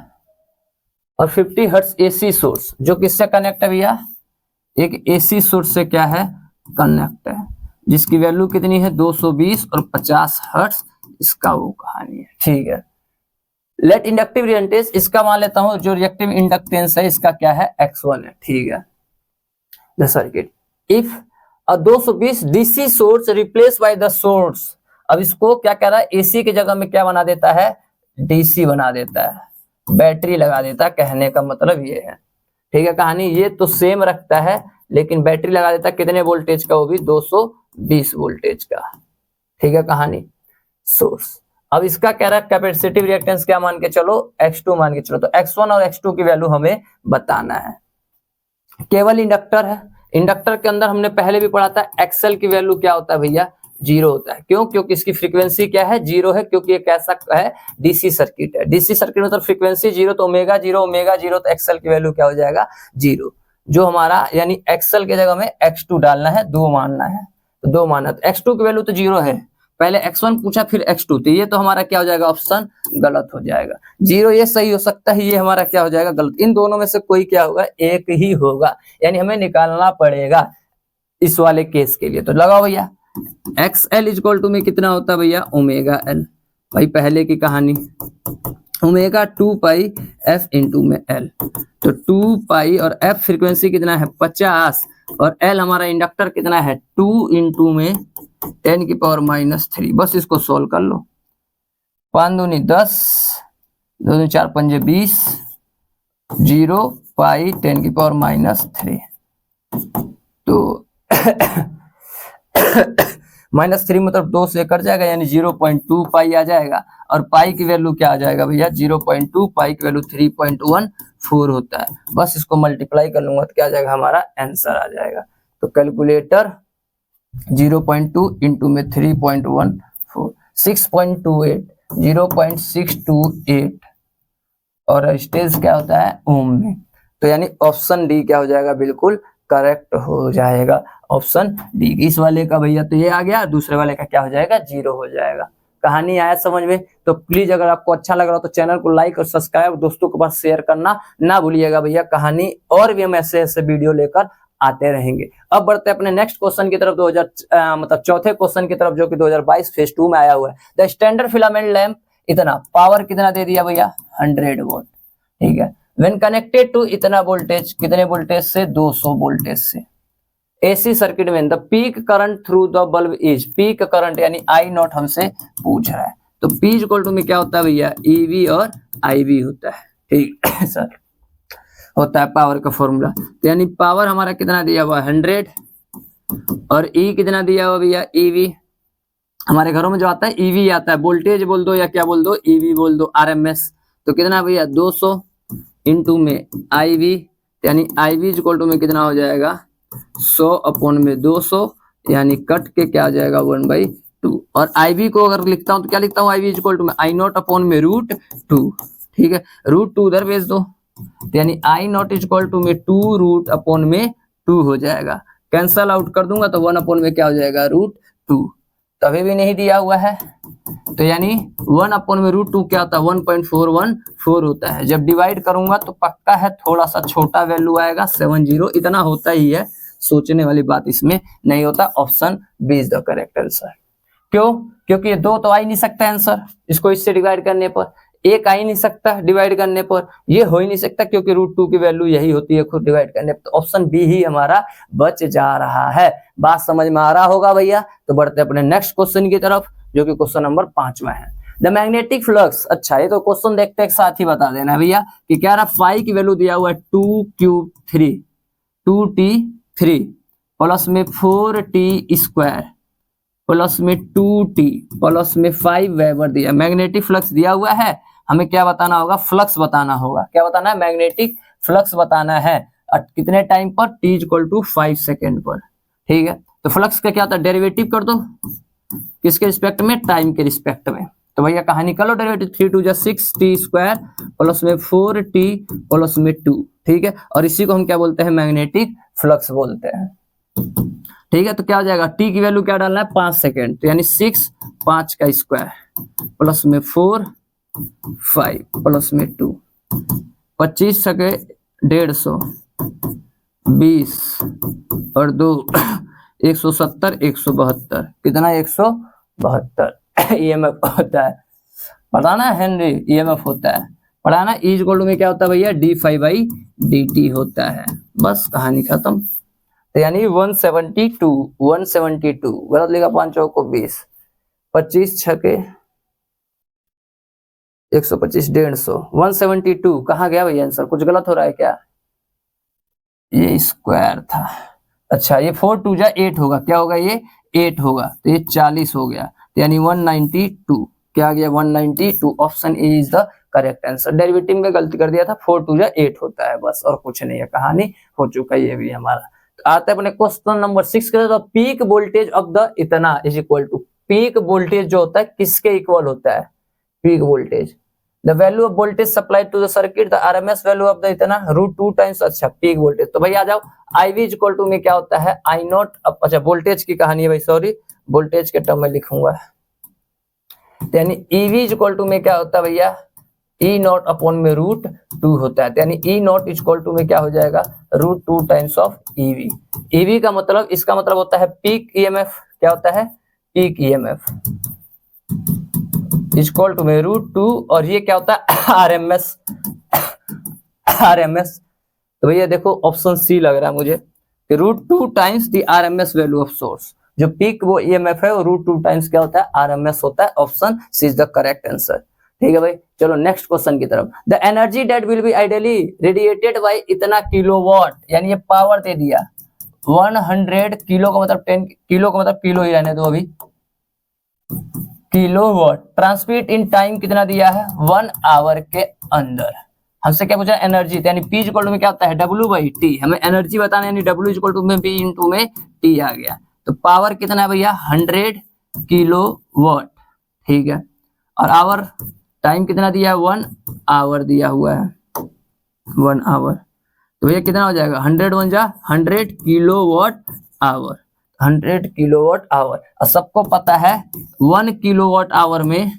और 50 हर्ट्ज एसी सोर्स, जो किससे कनेक्ट है भैया, एक एसी सोर्स से क्या है, कनेक्ट है, जिसकी वैल्यू कितनी है 220 और 50 हर्ट्ज, इसका वो कहानी है, ठीक है। लेट इंडक्टिव रिएक्टेंस, इसका मान लेता हूं जो रिएक्टिव इंडक्टेंस है इसका क्या है, x1 है, ठीक है। The circuit if 220 DC source replace by the source, अब इसको क्या कह रहा है, एसी की जगह में क्या बना देता है, डीसी बना देता है, बैटरी लगा देता है, कहने का मतलब ये है, ठीक है कहानी। ये तो सेम रखता है लेकिन बैटरी लगा देता है, कितने वोल्टेज का, वो भी 220 वोल्टेज का, ठीक है कहानी, सोर्स। अब इसका कह रहा है कैपेसिटिव रिएक्टेंस क्या मान के चलो, x2 मान के चलो। तो x1 और x2 की वैल्यू हमें बताना है। केवल इंडक्टर है, इंडक्टर के अंदर हमने पहले भी पढ़ा था, एक्सएल की वैल्यू क्या होता है भैया, 0 होता है। क्यों, क्योंकि इसकी फ्रीक्वेंसी क्या है, 0 है, क्योंकि ये कैसा है, डीसी सर्किट है। डीसी सर्किट मतलब फ्रीक्वेंसी 0, तो ओमेगा 0, तो एक्सएल की वैल्यू क्या हो जाएगा, 0। जो हमारा यानी एक्सएल के जगह में x2 डालना है, 2 मानना है, तो 2 माना, तो x2 की वैल्यू तो 0 है, पहले x1 पूछा फिर x2, तो ये तो हमारा क्या हो जाएगा, ऑप्शन गलत हो जाएगा। 0 ये सही हो सकता है, ये हमारा क्या हो जाएगा, गलत। इन दोनों में से कोई क्या होगा, एक ही होगा, यानी हमें निकालना पड़ेगा इस वाले केस के लिए। तो लगाओ भैया, XL इक्वल टू में कितना होता है भैया, ओमेगा L। भाई पहले की कहानी, ओमेगा 2 पाई f इंटू में L, तो 2 पाई और f फ्रीक्वेंसी कितना है 50, और L हमारा इंडक्टर कितना है 2 इंटू में 10⁻³ बस इसको सोल्व कर लो। 5 दूनी 10, 2 दूनी 4 पंजे 20, 0 पाई 10⁻³ तो -3 मतलब 2 से कट जाएगा, यानी 0.2 पाई आ जाएगा, और पाई की वैल्यू क्या आ जाएगा भैया 0.2, पाई की वैल्यू 3.14 होता है। बस इसको मल्टीप्लाई कर लूंगा तो क्या आ जाएगा, हमारा आंसर आ जाएगा। तो कैलकुलेटर 0.2 इंटू में 3.14, 6.28, 0.628, और स्टेज क्या होता है ओम में। तो यानी ऑप्शन डी क्या हो जाएगा, बिल्कुल करेक्ट हो जाएगा, ऑप्शन डी। इस वाले का भैया तो ये आ गया, दूसरे वाले का क्या हो जाएगा, 0 हो जाएगा। कहानी आया समझ में? तो प्लीज अगर आपको अच्छा लग रहा हो तो चैनल को लाइक और सब्सक्राइब, दोस्तों के पास शेयर करना ना भूलिएगा भैया। कहानी और भी हम ऐसे ऐसे वीडियो लेकर आते रहेंगे। अब बढ़ते हैं अपने नेक्स्ट क्वेश्चन की तरफ, मतलब चौथे क्वेश्चन की तरफ, जो कि 2022 फेज 2 में आया हुआ है। द स्टैंडर्ड फिलामेंट लैंप इतना पावर कितना दे दिया भैया, 100 वोल्ट, ठीक है। व्हेन कनेक्टेड टू इतना वोल्टेज, कितने वोल्टेज से, 200 वोल्टेज से। एसी सर्किट में the peak current through the bulb is, peak current यानी I0 हमसे पूछ रहा है। तो P इक्वल टू में क्या होता है भैया, EV और IV होता है, ठीक है सर, होता है पावर का फॉर्मूला। तो यानी पावर हमारा कितना दिया हुआ 100, और E कितना दिया हुआ भैया, EV। हमारे घरों में जो आता है EV आता है, वोल्टेज बोल दो या क्या बोल दो, EV बोल दो, RMS। तो कितना भैया 200 इंटू में IV, यानी IV इक्वल टू में कितना हो जाएगा 100 अपॉन में 200, यानी कट के क्या आ जाएगा 1/2। और IV को अगर लिखता हूं तो क्या लिखता हूं, IV इक्वल टू में I0 अपॉन में √2, ठीक है, √2 उधर भेज दो, यानी I0 इक्वल टू में 2 अपॉन में 2 हो जाएगा। कैंसल आउट कर दूंगा तो 1 अपॉन में क्या हो जाएगा √2, तभी भी नहीं दिया हुआ है, तो यानी 1 अपॉन में √2 क्या होता है 1.414 होता है। जब डिवाइड करूंगा तो पक्का है थोड़ा सा छोटा वैल्यू आएगा, 70, इतना होता ही है, सोचने वाली बात इसमें नहीं होता। Option B is the correct answer. क्यों? क्योंकि ये 2 तो आ ही नहीं सकता आंसर, इसको इससे डिवाइड करने पर, 1 आ ही नहीं सकता डिवाइड करने पर, ये हो ही नहीं सकता क्योंकि √2 की वैल्यू यही होती है खुद डिवाइड करने पर। तो ऑप्शन बी ही हमारा बच जा रहा है। बात समझ में आ रहा होगा भैया। तो बढ़ते अपने नेक्स्ट क्वेश्चन की तरफ, जो कि क्वेश्चन नंबर 5वां है। द मैग्नेटिक फ्लक्स, अच्छा ये तो क्वेश्चन देखते एक साथ ही बता देना भैया कि क्या रहा, फाई की वैल्यू दिया हुआ है 2t3 प्लस में 4t² प्लस में 2t प्लस में 5 वेबर दिया। मैग्नेटिक फ्लक्स दिया हुआ है, हमें क्या बताना होगा, फ्लक्स बताना होगा। क्या बताना है, मैग्नेटिक फ्लक्स बताना है। कितने टाइम पर, t इक्वल टू 5 सेकेंड पर, ठीक है। तो फ्लक्स का क्या होता है, डेरिवेटिव कर दो, किसके रिस्पेक्ट में, टाइम के रिस्पेक्ट में। तो भैया कहानी कर लो डेरिवेटिव, 3 2 6t² प्लस में 4t प्लस में 2, ठीक है। और इसी को हम क्या बोलते हैं, मैग्नेटिक फ्लक्स बोलते हैं, ठीक है। तो क्या हो जाएगा, t की वैल्यू क्या डालना है 5 सेकेंड, तो यानी 6 5 का स्क्वायर प्लस में 4 5 प्लस में 2, 25 सके 150, 20 और 2 170, 172, कितना 172 EMF होता है, पढ़ाना हेनरी, EMF होता है पढ़ाना। E इक्वल टू में क्या होता है भैया, d∅dt होता है। बस कहानी खत्म। तो यानी 172 गलत लिखा, 5 चौको 20, 25 छके 125, 150, 172 कहाँ गया भैया आंसर, कुछ गलत हो रहा है क्या, ये स्क्वायर था। अच्छा ये 4 2 जा 8 होगा, क्या होगा ये 8 होगा, तो ये 40 हो गया, तो यानी 192, क्या आ गया 192। Option A is the correct answer. Derivative में गलती कर दिया था, 4 2 जा 8 होता है, बस और कुछ नहीं है, कहानी हो चुका है ये भी हमारा। तो आता है अपने क्वेश्चन नंबर 6 के, तो पीक वोल्टेज ऑफ द इतना is equal to, peak voltage जो होता है किसके इक्वल होता है, peak voltage, the value of voltage supplied to the circuit, the RMS value of the इतना √2 टाइम्स, अच्छा पीक वोल्टेज। तो भैया आ जाओ, IV इक्वल टू में क्या होता है I0, अच्छा वोल्टेज की कहानी है भाई, सॉरी वोल्टेज के टर्म में लिखूंगा, तो यानी ईवी इक्वल टू में क्या होता है भैया, ई नॉट अपॉन में रूट 2 होता है। तो यानी ई नॉट इक्वल टू में क्या हो जाएगा, root 2 times of EV. EV का मतलब, इसका मतलब होता है पीक ईएमएफ। क्या होता है, पीक ईएमएफ इक्वल टू में रूट 2, और ये क्या होता है, आरएमएस। आरएमएस तो भैया देखो ऑप्शन सी लग रहा है मुझे कि root 2 times the RMS value of source. जो पीक वो ईएमएफ है वो रूट 2 टाइम्स क्या होता है, आरएमएस होता है। Option C is the correct answer. ठीक है भाई, चलो नेक्स्ट क्वेश्चन की तरफ। The energy that will be ideally radiated by इतना किलोवाट, यानी ये पावर दे दिया 100 किलो का मतलब 10 किलो का मतलब किलो ही रहने दो अभी, किलोवाट। ट्रांसमिट इन टाइम कितना दिया है, 1 आवर के अंदर। हमसे क्या पूछा, एनर्जी, यानी पी इक्वल टू में क्या होता है, डब्ल्यू बाई टी। हमें एनर्जी बताना, यानी डब्ल्यू इक्वल टू में पी इंटू में टी आ गया। तो पावर कितना है भैया, 100 किलोवाट। ठीक है, और आवर, टाइम कितना दिया है, 1 आवर दिया हुआ है, 1 आवर। तो भैया कितना हो जाएगा, 100 1 जा 100 किलोवाट आवर, 100 किलोवाट आवर। और सबको पता है 1 किलोवाट आवर में,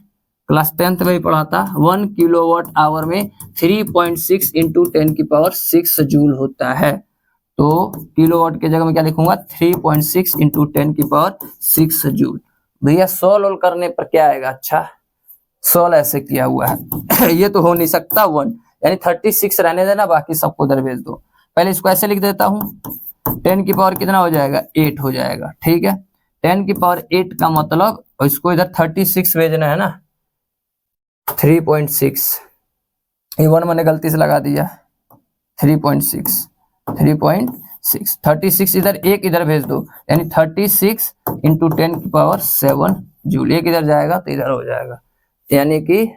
क्लास 10th में ही पढ़ा था, 1 किलोवाट आवर में 3.6 इंटू 10 की पावर 6 जूल होता है। तो किलोवाट की जगह में क्या लिखूंगा, 3.6 इंटू 10 की पावर 6 जूल। भैया सोल्व करने पर क्या आएगा, अच्छा सोल्व ऐसे किया हुआ है ये तो हो नहीं सकता 1, यानी 36 रहने देना, बाकी सबको उधर भेज दो। पहले इसको ऐसे लिख देता हूँ, 10 की पावर कितना हो जाएगा, 8 हो जाएगा। ठीक है, 10 की पावर 8 का मतलब, और इसको इधर 36 भेजना है ना, 3.6, ये 1 मैंने गलती से लगा दिया, 3.6 36 इधर, एक इधर भेज दो, यानी 36 इंटू 10 की पावर 7 जूल। एक इधर जाएगा तो इधर हो जाएगा, यानी कि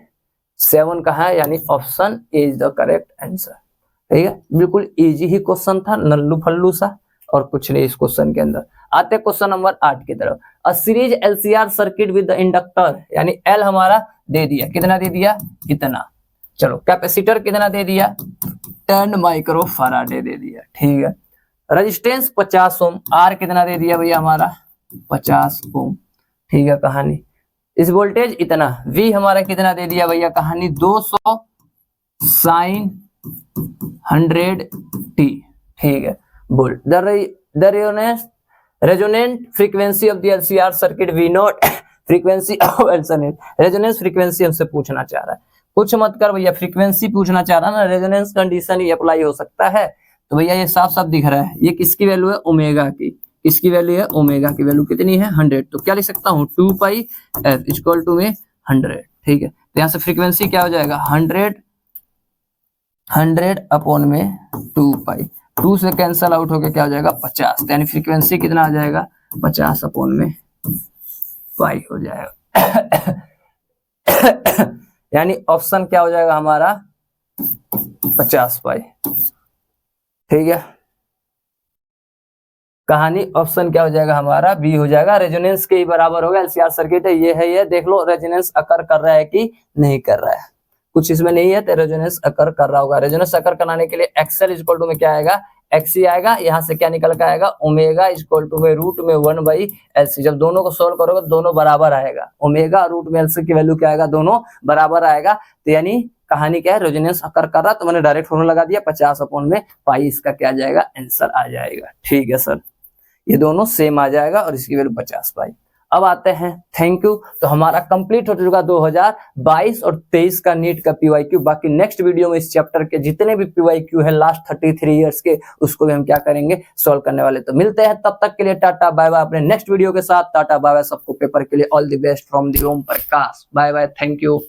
7 कहाँ है, यानी option A is the correct answer. ठीक है, बिल्कुल इजी ही क्वेश्चन था, नल्लू फल्लू सा, और कुछ नहीं इस क्वेश्चन के अंदर। आते क्वेश्चन नंबर 8 की तरफ। अ series LCR circuit with the inductor, यानी एल हमारा दे दिया, कितना दे दिया, इतना। चलो कैपेसिटर कितना दे दिया, 10 माइक्रो फराडे दे दिया। ठीक है, रेजिस्टेंस 50 ओम, आर कितना दे दिया भैया हमारा, 50 ओम। ठीक है, कहानी इस वोल्टेज इतना, V हमारा कितना दे दिया भैया, कहानी 200 साइन 100t। ठीक है, बोल the resonant frequency of the LCR circuit V not, frequency of resonance frequency हमसे पूछना चाह रहा है। कुछ मत कर भैया, फ्रीक्वेंसी पूछना चाह रहा है ना, रेजोनेंस कंडीशन ही अप्लाई हो सकता है। तो भैया ये साफ साफ दिख रहा है, ये किसकी वैल्यू है, ओमेगा की। किसकी वैल्यू है, ओमेगा की वैल्यू कितनी है, 100। तो क्या लिख सकता हूँ, 2 पाई एफ इक्वल टू में 100। ठीक है, तो यहाँ से फ्रीक्वेंसी क्या हो जाएगा, 100 अपॉन में 2 पाई, 2 से कैंसल आउट होकर क्या हो जाएगा, 50। यानी फ्रीक्वेंसी कितना आ जाएगा, 50 अपॉन में पाई हो जाएगा यानी ऑप्शन क्या हो जाएगा हमारा, 50 पाई। ठीक है, कहानी ऑप्शन क्या हो जाएगा हमारा, बी हो जाएगा। रेजोनेंस के ही बराबर होगा, एलसीआर सर्किट है, ये है, ये देख लो रेजोनेंस अकर कर रहा है कि नहीं कर रहा है। कुछ इसमें नहीं है तो रेजोनेंस अकर कर रहा होगा। रेजोनेंस अकर कराने के लिए एक्सएल इक्वल टू में क्या आएगा, एक्सी आएगा, यहाँ से क्या निकल के आएगा, ओमेगा इक्वल टू में रूट में 1 बाई एलसी। जब दोनों को सोल्व करोगे दोनों बराबर आएगा, ओमेगा रूट में एलसी की वैल्यू क्या आएगा, दोनों बराबर आएगा। तो यानी कहानी क्या है, रेजोनेंस अकर कर रहा, तो मैंने डायरेक्ट फॉर्मूला लगा दिया, 50 अपॉन में पाई, इसका क्या जाएगा, आंसर आ जाएगा। ठीक है सर, ये दोनों सेम आ जाएगा और इसकी वैल्यू 50 पाई। अब आते हैं, थैंक यू। तो हमारा कंप्लीट हो चुका 2022 और 23 का नीट का पीवाईक्यू। बाकी नेक्स्ट वीडियो में इस चैप्टर के जितने भी पीवाईक्यू है लास्ट 33 इयर्स के, उसको भी हम क्या करेंगे, सॉल्व करने वाले। तो मिलते हैं, तब तक के लिए टाटा बाय बाय, अपने नेक्स्ट वीडियो के साथ। टाटा बाय बाय, सबको पेपर के लिए all the best from the Om Prakash. Bye bye, thank you.